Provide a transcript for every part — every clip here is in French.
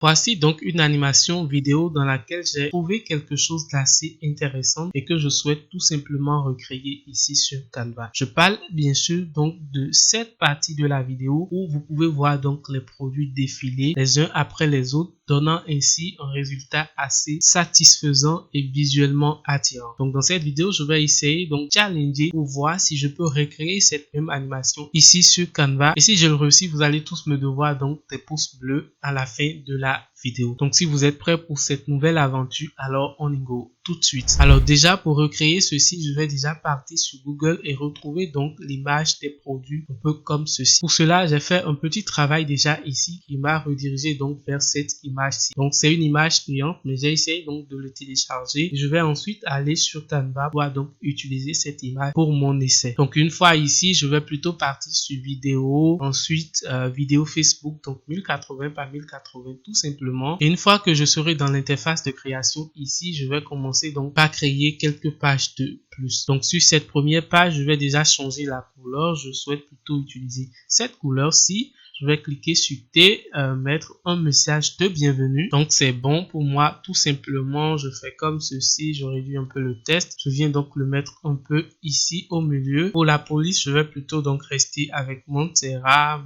Voici donc une animation vidéo dans laquelle j'ai trouvé quelque chose d'assez intéressant et que je souhaite tout simplement recréer ici sur Canva. Je parle bien sûr donc de cette partie de la vidéo où vous pouvez voir donc les produits défiler les uns après les autres, donnant ainsi un résultat assez satisfaisant et visuellement attirant. Donc dans cette vidéo, je vais essayer donc challenger pour voir si je peux recréer cette même animation ici sur Canva. Et si je le réussis, vous allez tous me devoir donc des pouces bleus à la fin de la vidéo. Donc si vous êtes prêts pour cette nouvelle aventure, alors on y go tout de suite. Alors déjà pour recréer ceci, je vais déjà partir sur Google et retrouver donc l'image des produits un peu comme ceci. Pour cela, j'ai fait un petit travail déjà ici qui m'a redirigé donc vers cette image-ci. Donc c'est une image payante, mais j'ai essayé donc de le télécharger. Je vais ensuite aller sur Canva pour donc utiliser cette image pour mon essai. Donc une fois ici, je vais plutôt partir sur vidéo, ensuite vidéo Facebook, donc 1080 par 1080 tout simplement. Et une fois que je serai dans l'interface de création ici, je vais commencer donc par créer quelques pages de plus. Donc sur cette première page, je vais déjà changer la couleur. Je souhaite plutôt utiliser cette couleur-ci. Je vais cliquer sur T, mettre un message de bienvenue. Donc c'est bon pour moi. Tout simplement, je fais comme ceci. Je réduis un peu le test. Je viens donc le mettre un peu ici au milieu. Pour la police, je vais plutôt donc rester avec Montera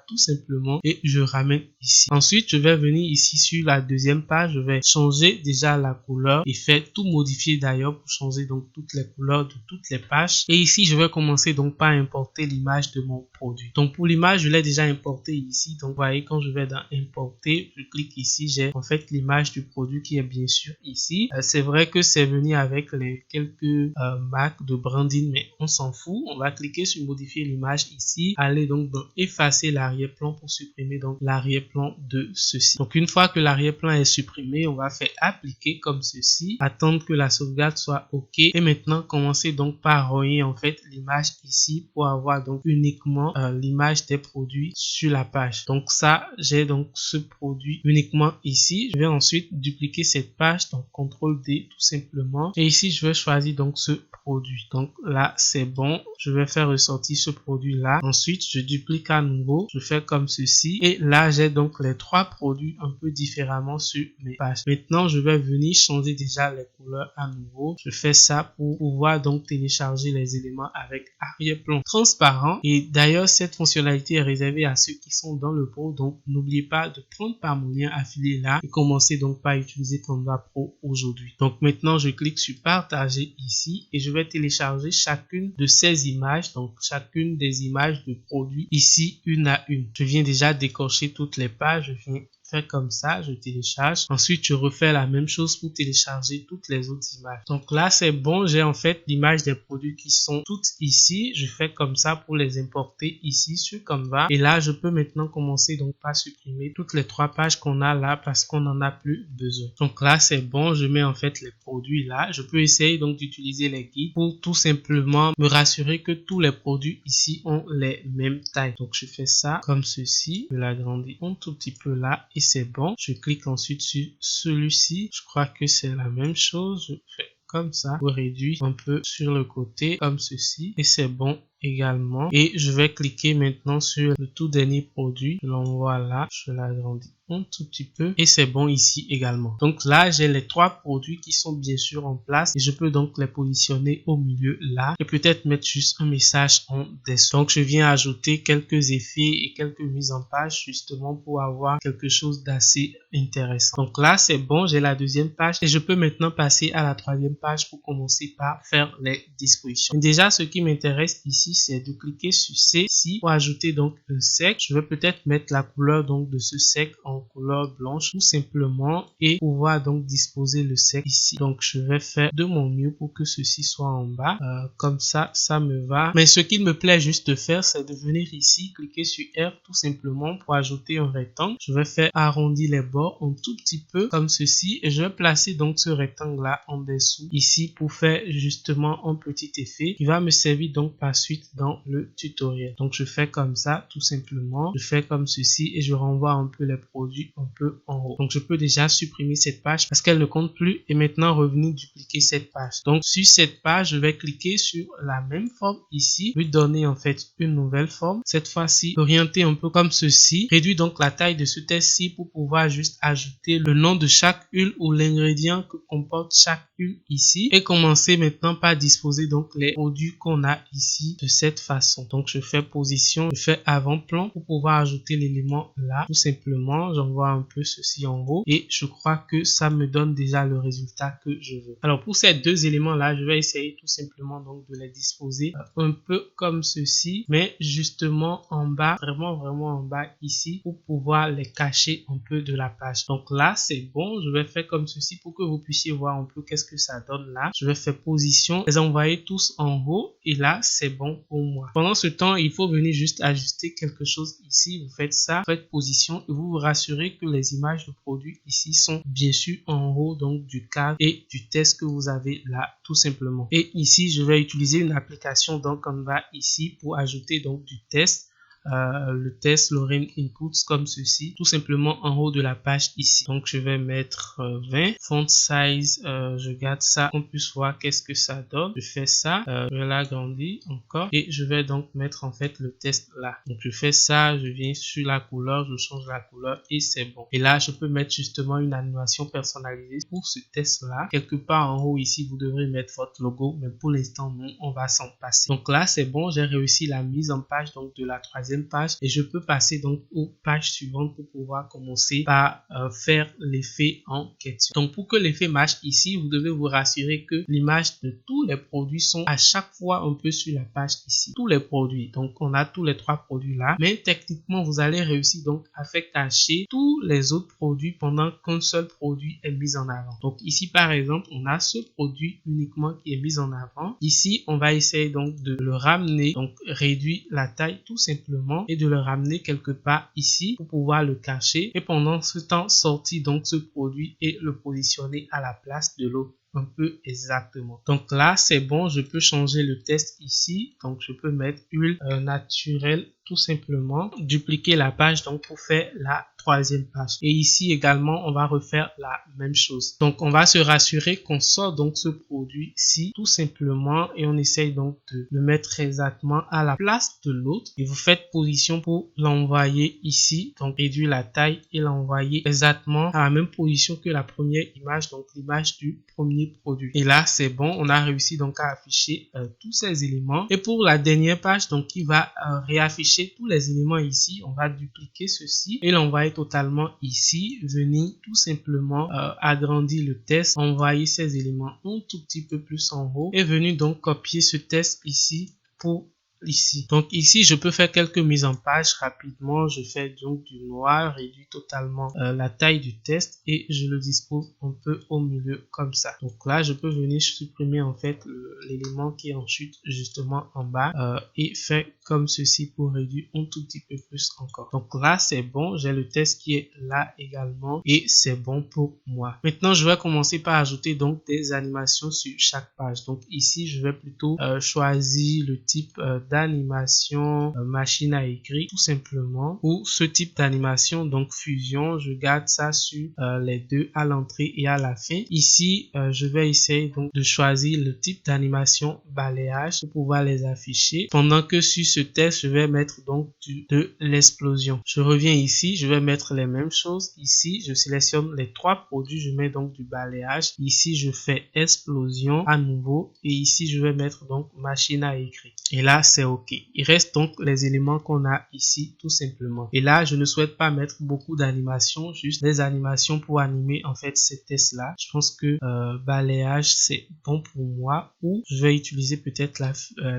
tout simplement. Et je ramène ici. Ensuite, je vais venir ici sur la deuxième page. Je vais changer déjà la couleur et faire tout modifier d'ailleurs pour changer donc toutes les couleurs de toutes les pages. Et ici, je vais commencer donc par importer l'image de mon produit. Donc pour l'image, je l'ai déjà importé ici. Donc vous voyez, quand je vais dans importer, je clique ici, j'ai en fait l'image du produit qui est bien sûr ici. C'est vrai que c'est venu avec les quelques marques de branding, mais on s'en fout. On va cliquer sur modifier l'image ici, aller donc dans effacer l'arrière-plan pour supprimer donc l'arrière-plan de ceci. Donc une fois que l'arrière-plan est supprimé, on va faire appliquer comme ceci, attendre que la sauvegarde soit OK et maintenant commencer donc par relier en fait l'image ici pour avoir donc uniquement l'image des produits sur la page. Donc ça, j'ai donc ce produit uniquement ici. Je vais ensuite dupliquer cette page, donc CTRL D tout simplement. Et ici, je vais choisir donc ce produit. Donc là, c'est bon. Je vais faire ressortir ce produit là. Ensuite, je duplique à nouveau. Je fais comme ceci. Et là, j'ai donc les trois produits un peu différemment sur mes pages. Maintenant, je vais venir changer déjà les couleurs à nouveau. Je fais ça pour pouvoir donc télécharger les éléments avec arrière-plan transparent. Et d'ailleurs, cette fonctionnalité est réservée à ceux qui sont dans le pro. Donc, n'oubliez pas de prendre par mon lien affilié là et commencer donc par utiliser Canva Pro aujourd'hui. Donc, maintenant, je clique sur partager ici et je vais télécharger chacune de ces images. Donc, chacune des images de produits ici une à une. Je viens déjà décocher toutes les pages. Je viens faire comme ça, je télécharge. Ensuite, je refais la même chose pour télécharger toutes les autres images. Donc là, c'est bon. J'ai en fait l'image des produits qui sont toutes ici. Je fais comme ça pour les importer ici sur Canva. Et là, je peux maintenant commencer donc par supprimer toutes les trois pages qu'on a là parce qu'on n'en a plus besoin. Donc là, c'est bon. Je mets en fait les produits là. Je peux essayer donc d'utiliser les guides pour tout simplement me rassurer que tous les produits ici ont les mêmes tailles. Donc je fais ça comme ceci. Je l'agrandis un tout petit peu là. Et c'est bon. Je clique ensuite sur celui-ci. Je crois que c'est la même chose. Je fais comme ça pour réduire un peu sur le côté comme ceci. Et c'est bon également. Et je vais cliquer maintenant sur le tout dernier produit. Je l'envoie là. Je l'agrandis un tout petit peu et c'est bon ici également. Donc là, j'ai les trois produits qui sont bien sûr en place et je peux donc les positionner au milieu là et peut-être mettre juste un message en dessous. Donc je viens ajouter quelques effets et quelques mises en page justement pour avoir quelque chose d'assez intéressant. Donc là, c'est bon, j'ai la deuxième page et je peux maintenant passer à la troisième page pour commencer par faire les dispositions. Et déjà, ce qui m'intéresse ici, c'est de cliquer sur C ici pour ajouter donc un sec. Je vais peut-être mettre la couleur donc de ce sec en couleur blanche tout simplement et pouvoir donc disposer le sec ici. Donc je vais faire de mon mieux pour que ceci soit en bas. Comme ça, ça me va. Mais ce qu'il me plaît juste de faire, c'est de venir ici, cliquer sur R tout simplement pour ajouter un rectangle. Je vais faire arrondir les bords un tout petit peu comme ceci et je vais placer donc ce rectangle là en dessous ici pour faire justement un petit effet qui va me servir donc par suite dans le tutoriel. Donc je fais comme ça tout simplement. Je fais comme ceci et je renvoie un peu les produits produit un peu en haut. Donc je peux déjà supprimer cette page parce qu'elle ne compte plus et maintenant revenir dupliquer cette page. Donc sur cette page, je vais cliquer sur la même forme ici, lui donner en fait une nouvelle forme. Cette fois-ci, orienter un peu comme ceci. Réduire donc la taille de ce test-ci pour pouvoir juste ajouter le nom de chaque huile ou l'ingrédient que comporte chaque huile ici et commencer maintenant par disposer donc les produits qu'on a ici de cette façon. Donc je fais position, je fais avant-plan pour pouvoir ajouter l'élément là. Tout simplement, j'envoie un peu ceci en haut et je crois que ça me donne déjà le résultat que je veux. Alors pour ces deux éléments là, je vais essayer tout simplement donc de les disposer un peu comme ceci, mais justement en bas, vraiment en bas ici pour pouvoir les cacher un peu de la page. Donc là c'est bon, je vais faire comme ceci pour que vous puissiez voir un peu qu'est-ce que ça donne là. Je vais faire position, les envoyer tous en haut et là c'est bon pour moi. Pendant ce temps, il faut venir juste ajuster quelque chose ici. Vous faites ça, faites position et vous vous rassurez que les images de produits ici sont bien sûr en haut donc du cadre et du test que vous avez là tout simplement. Et ici je vais utiliser une application dans Canva ici pour ajouter donc du test. Le test Lorem Inputs comme ceci, tout simplement en haut de la page ici. Donc je vais mettre 20, font size, je garde ça, on puisse voir qu'est-ce que ça donne. Je fais ça, je vais l'agrandir encore et je vais donc mettre en fait le test là. Donc je fais ça, je viens sur la couleur, je change la couleur et c'est bon. Et là je peux mettre justement une animation personnalisée pour ce test là. Quelque part en haut ici vous devrez mettre votre logo, mais pour l'instant non, on va s'en passer. Donc là c'est bon, j'ai réussi la mise en page donc de la troisième page et je peux passer donc aux pages suivantes pour pouvoir commencer par faire l'effet en question. Donc pour que l'effet marche ici, vous devez vous rassurer que l'image de tous les produits sont à chaque fois un peu sur la page ici. Tous les produits, donc on a tous les trois produits là, mais techniquement vous allez réussir donc à faire cacher tous les autres produits pendant qu'un seul produit est mis en avant. Donc ici par exemple, on a ce produit uniquement qui est mis en avant. Ici, on va essayer donc de le ramener, donc réduire la taille tout simplement et de le ramener quelque part ici pour pouvoir le cacher et pendant ce temps sortir donc ce produit et le positionner à la place de l'autre un peu exactement. Donc là c'est bon, je peux changer le test ici, donc je peux mettre huile naturelle tout simplement, dupliquer la page donc pour faire la troisième page et ici également on va refaire la même chose. Donc on va se rassurer qu'on sort donc ce produit ci tout simplement et on essaye donc de le mettre exactement à la place de l'autre et vous faites position pour l'envoyer ici, donc réduire la taille et l'envoyer exactement à la même position que la première image, donc l'image du premier produit. Et là c'est bon, on a réussi donc à afficher tous ces éléments et pour la dernière page donc qui va réafficher tous les éléments ici, on va dupliquer ceci et l'envoyer totalement ici, venir tout simplement agrandir le test, envoyer ces éléments un tout petit peu plus en haut et venir donc copier ce test ici pour ici. Donc ici je peux faire quelques mises en page rapidement. Je fais donc du noir, réduis totalement la taille du test et je le dispose un peu au milieu comme ça. Donc là je peux venir supprimer en fait l'élément qui est en chute justement en bas et faire comme ceci pour réduire un tout petit peu plus encore. Donc là c'est bon, j'ai le test qui est là également et c'est bon pour moi. Maintenant je vais commencer par ajouter donc des animations sur chaque page. Donc ici je vais plutôt choisir le type d'animation machine à écrire tout simplement. Pour ce type d'animation donc fusion, je garde ça sur les deux à l'entrée et à la fin. Ici je vais essayer donc de choisir le type d'animation balayage pour pouvoir les afficher, pendant que sur ce test je vais mettre donc de l'explosion. Je reviens ici, je vais mettre les mêmes choses. Ici je sélectionne les trois produits, je mets donc du balayage. Ici je fais explosion à nouveau et ici je vais mettre donc machine à écrire et là c'est ok. Il reste donc les éléments qu'on a ici tout simplement et là je ne souhaite pas mettre beaucoup d'animations, juste des animations pour animer en fait ces tests là. Je pense que balayage c'est bon pour moi, ou je vais utiliser peut-être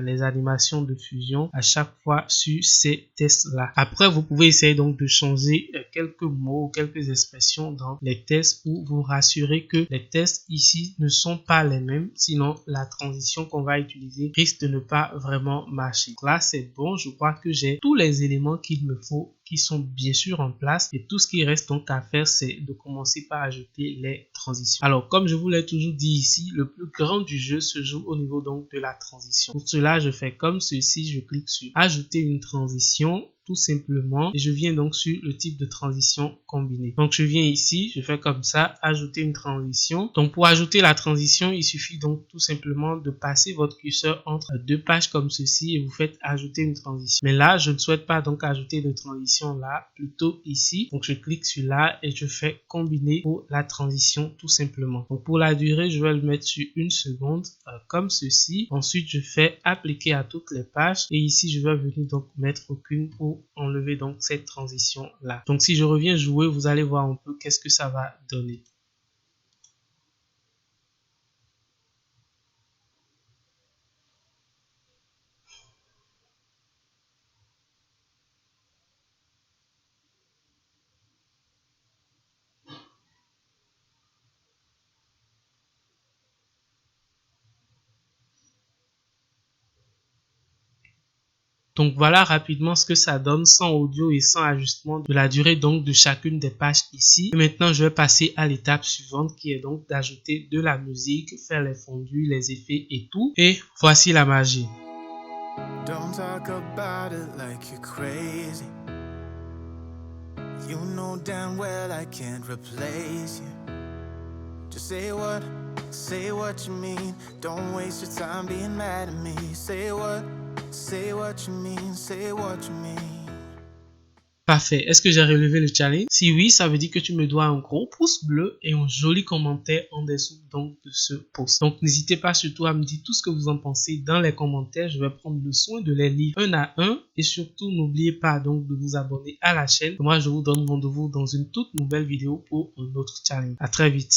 les animations de fusion à chaque fois sur ces tests là. Après vous pouvez essayer donc de changer quelques mots ou quelques expressions dans les tests pour vous rassurer que les tests ici ne sont pas les mêmes, sinon la transition qu'on va utiliser risque de ne pas vraiment marcher. Donc là c'est bon, je crois que j'ai tous les éléments qu'il me faut qui sont bien sûr en place et tout ce qui reste donc à faire, c'est de commencer par ajouter les transitions. Alors, comme je vous l'ai toujours dit ici, le plus grand du jeu se joue au niveau donc de la transition. Pour cela, je fais comme ceci, je clique sur ajouter une transition tout simplement et je viens donc sur le type de transition combinée. Donc je viens ici, je fais comme ça, ajouter une transition. Donc pour ajouter la transition, il suffit donc tout simplement de passer votre curseur entre deux pages comme ceci et vous faites ajouter une transition. Mais là, je ne souhaite pas donc ajouter de transition là, plutôt ici. Donc je clique sur là et je fais combiner pour la transition tout simplement. Donc pour la durée, je vais le mettre sur 1 seconde comme ceci. Ensuite, je fais appliquer à toutes les pages et ici, je vais venir donc mettre aucune pour enlever donc cette transition là. Donc si je reviens jouer, vous allez voir un peu qu'est-ce que ça va donner. Donc voilà rapidement ce que ça donne sans audio et sans ajustement de la durée donc de chacune des pages ici. Et maintenant je vais passer à l'étape suivante qui est donc d'ajouter de la musique, faire les fondus, les effets et tout. Et voici la magie. Don't talk about it like you're crazy. You know damn well I can't replace you. Just say what you mean. Don't waste your time being mad at me. Say what you mean, say what you mean. Parfait. Est-ce que j'ai relevé le challenge? Si oui, ça veut dire que tu me dois un gros pouce bleu et un joli commentaire en dessous donc de ce post. Donc n'hésitez pas surtout à me dire tout ce que vous en pensez dans les commentaires. Je vais prendre le soin de les lire un à un et surtout n'oubliez pas donc de vous abonner à la chaîne. Moi je vous donne rendez-vous dans une toute nouvelle vidéo pour un autre challenge. À très vite.